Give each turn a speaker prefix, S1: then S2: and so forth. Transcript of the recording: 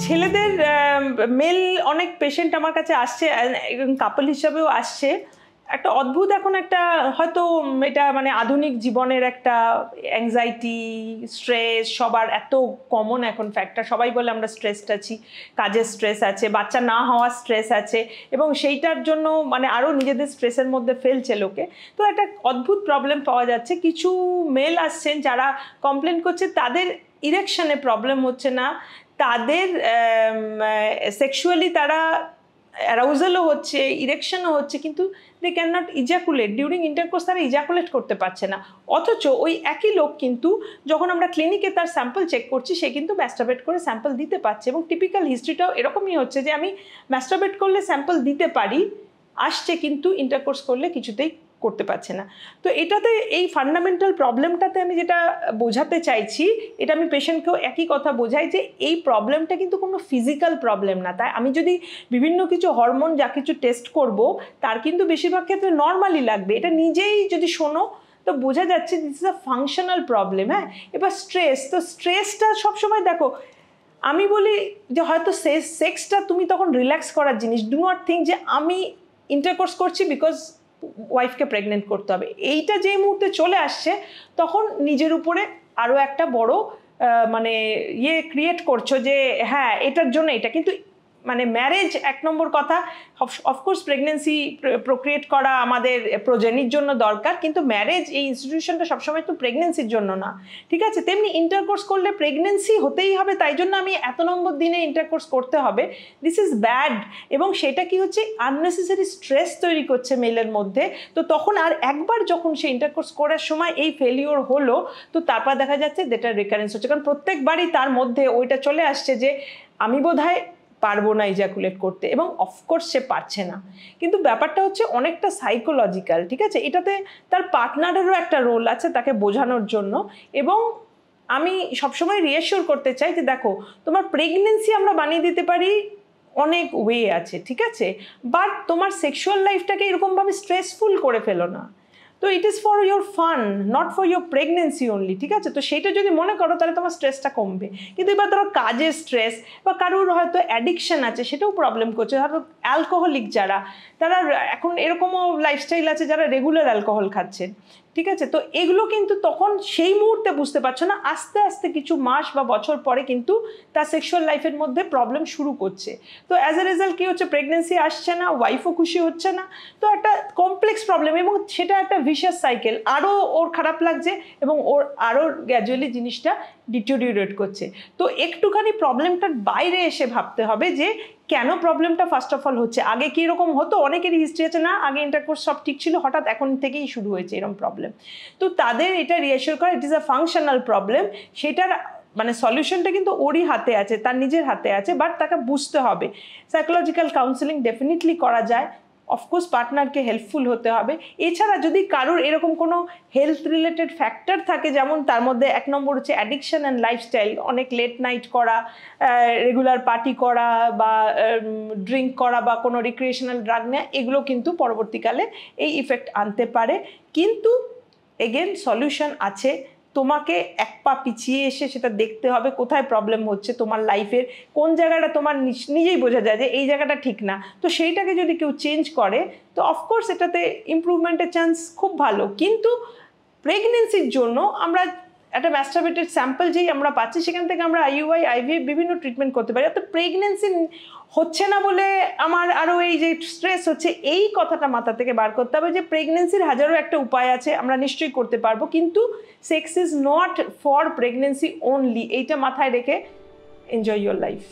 S1: ছেলেদের মেল অনেক পেশেন্ট আমার কাছে আসছে, কাপল হিসাবেও আসছে। একটা অদ্ভুত এখন একটা হয়তো এটা মানে আধুনিক জীবনের একটা অ্যাংজাইটি, স্ট্রেস সবার এত কমন এখন ফ্যাক্টর। সবাই বলে আমরা স্ট্রেসড আছি, কাজের স্ট্রেস আছে, বাচ্চা না হওয়ার স্ট্রেস আছে, এবং সেইটার জন্য মানে আরও নিজেদের স্ট্রেসের মধ্যে ফেলছে লোকে। তো একটা অদ্ভুত প্রবলেম পাওয়া যাচ্ছে। কিছু মেল আসছেন যারা কমপ্লেন করছে তাদের ইরেকশনে প্রবলেম হচ্ছে না, তাদের সেক্সুয়ালি তারা অ্যারাউজালও হচ্ছে, ইরেকশনও হচ্ছে, কিন্তু they can not ejaculate during intercourse, তারা ইজাকুলেট করতে পারছে না। অথচ ওই একই লোক কিন্তু যখন আমরা ক্লিনিকে তার স্যাম্পল চেক করছি সে কিন্তু ম্যাস্টারবেট করে স্যাম্পল দিতে পারছে, এবং টিপিক্যাল হিস্ট্রিটাও এরকমই হচ্ছে যে আমি ম্যাস্টারবেট করলে স্যাম্পল দিতে পারি, আসছে, কিন্তু ইন্টারকোর্স করলে কিছুতেই করতে পারছে না। তো এটাতে এই ফান্ডামেন্টাল প্রবলেমটাতে আমি যেটা বোঝাতে চাইছি, এটা আমি পেশেন্টকেও একই কথা বোঝাই যে এই প্রবলেমটা কিন্তু কোনো ফিজিক্যাল প্রবলেম না। তাই আমি যদি বিভিন্ন কিছু হরমোন যা কিছু টেস্ট করব তার কিন্তু বেশিরভাগ ক্ষেত্রে নর্মালি লাগবে। এটা নিজেই যদি শোনো তো বোঝা যাচ্ছে this is a functional problem. হ্যাঁ, এবার স্ট্রেস, তো স্ট্রেসটা সবসময় দেখো, আমি বলি যে হয়তো সেক্সটা তুমি তখন রিল্যাক্স করার জিনিস। ডু নট থিঙ্ক যে আমি ইন্টারকোর্স করছি বিকজ ওয়াইফকে প্রেগনেন্ট করতে হবে। এইটা যে মুহূর্তে চলে আসছে তখন নিজের উপরে আরও একটা বড় মানে ক্রিয়েট করছো যে হ্যাঁ এটার জন্য এটা। কিন্তু মানে ম্যারেজ এক নম্বর কথা, অফকোর্স প্রেগনেন্সি প্রক্রিয়েট করা আমাদের প্রজনীর জন্য দরকার, কিন্তু ম্যারেজ এই ইনস্টিটিউশনটা সবসময় তো প্রেগনেন্সির জন্য না, ঠিক আছে? তেমনি ইন্টারকোর্স করলে প্রেগনেন্সি হতেই হবে তাই জন্য আমি এত নম্বর দিনে ইন্টারকোর্স করতে হবে, দিস ইজ ব্যাড। এবং সেটা কি হচ্ছে, আননেসেসারি স্ট্রেস তৈরি করছে মেলের মধ্যে। তো তখন আর একবার যখন সে ইন্টারকোর্স করার সময় এই ফেলিওর হলো, তো তারপর দেখা যাচ্ছে যেটা রিকারেন্স হচ্ছে, কারণ প্রত্যেকবারই তার মধ্যে ওইটা চলে আসছে যে আমি বোধহয় পারবো না ইজাকুলেট করতে, এবং অফকোর্স সে পারছে না। কিন্তু ব্যাপারটা হচ্ছে অনেকটা সাইকোলজিক্যাল, ঠিক আছে? এটাতে তার পার্টনারেরও একটা রোল আছে তাকে বোঝানোর জন্য। এবং আমি সবসময় রিঅ্যাসিওর করতে চাই যে দেখো, তোমার প্রেগনেন্সি আমরা বানিয়ে দিতে পারি অনেক ওয়ে আছে, ঠিক আছে? বাট তোমার সেক্সুয়াল লাইফটাকে এরকমভাবে স্ট্রেসফুল করে ফেলো না। তো it is for your fun, not for your pregnancy only, ঠিক আছে? তো সেইটা যদি মনে করো তাহলে তোমার স্ট্রেসটা কমবে। কিন্তু এবার ধরো কাজের স্ট্রেস বা কারোর হয়তো অ্যাডিকশন আছে, সেটাও প্রবলেম করছে। ধরো অ্যালকোহলিক যারা, তারা এখন এরকমও লাইফস্টাইল আছে যারা রেগুলার অ্যালকোহল খাচ্ছেন, ঠিক আছে? তো এগুলো কিন্তু তখন সেই মুহূর্তে বুঝতে পারছো না, আস্তে আস্তে কিছু মাস বা বছর পরে কিন্তু তার সেক্সুয়াল লাইফের মধ্যে প্রবলেম শুরু করছে। তো অ্যাজ এ রেজাল্ট কী হচ্ছে, প্রেগনেন্সি আসছে না, ওয়াইফও খুশি হচ্ছে না, তো একটা কমপ্লেক্স প্রবলেম, এবং সেটা একটা ভিশাস সাইকেল। আরও ওর খারাপ লাগছে এবং ওর আরও গ্র্যাজুয়ালি জিনিসটা ডিটোরিয়েট করছে। তো একটুখানি প্রবলেমটার বাইরে এসে ভাবতে হবে যে কেন প্রবলেমটা ফার্স্ট অফ অল হচ্ছে। আগে কি এরকম হতো? অনেকেরই হিস্ট্রি আছে না, আগে ইন্টারকোর্স সব ঠিক ছিল, হঠাৎ এখন থেকেই শুরু হয়েছে এরকম প্রবলেম। তো তাদের এটা রিঅ্যাসিওর করা it is a functional problem, সেটার মানে সলিউশনটা কিন্তু ওরই হাতে আছে, তার নিজের হাতে আছে, বাট তাকে বুঝতে হবে। সাইকোলজিক্যাল কাউন্সেলিং ডেফিনেটলি করা যায়, অফকোর্স পার্টনারকে হেল্পফুল হতে হবে। এছাড়া যদি কারোর এরকম কোনো হেলথ রিলেটেড ফ্যাক্টর থাকে, যেমন তার মধ্যে এক নম্বর হচ্ছে অ্যাডিকশন অ্যান্ড লাইফস্টাইল, অনেক লেট নাইট করা, রেগুলার পার্টি করা বা ড্রিঙ্ক করা বা কোনো রিক্রিয়েশনাল ড্রাগ নেওয়া, এগুলো কিন্তু পরবর্তীকালে এই ইফেক্ট আনতে পারে। কিন্তু এগেন সলিউশন আছে, তোমাকে এক পা পিছিয়ে এসে সেটা দেখতে হবে কোথায় প্রবলেম হচ্ছে তোমার লাইফের, কোন জায়গাটা তোমার নিজেই বোঝা যায় যে এই জায়গাটা ঠিক না। তো সেইটাকে যদি কেউ চেঞ্জ করে তো অফকোর্স এটাতে ইমপ্রুভমেন্টের চান্স খুব ভালো। কিন্তু প্রেগনেন্সির জন্য আমরা একটা ম্যাস্টারবেটেড স্যাম্পল যেই আমরা পাচ্ছি সেখান থেকে আমরা আইইউআই, আইভিএফ বিভিন্ন ট্রিটমেন্ট করতে পারি। অর্থাৎ প্রেগনেন্সি হচ্ছে না বলে আমার আরও এই যে স্ট্রেস হচ্ছে, এই কথাটা মাথা থেকে বার করতে হবে যে প্রেগনেন্সির হাজারো একটা উপায় আছে, আমরা নিশ্চয়ই করতে পারবো, কিন্তু sex is not for pregnancy only, এইটা মাথায় রেখে এনজয় ইয়োর লাইফ।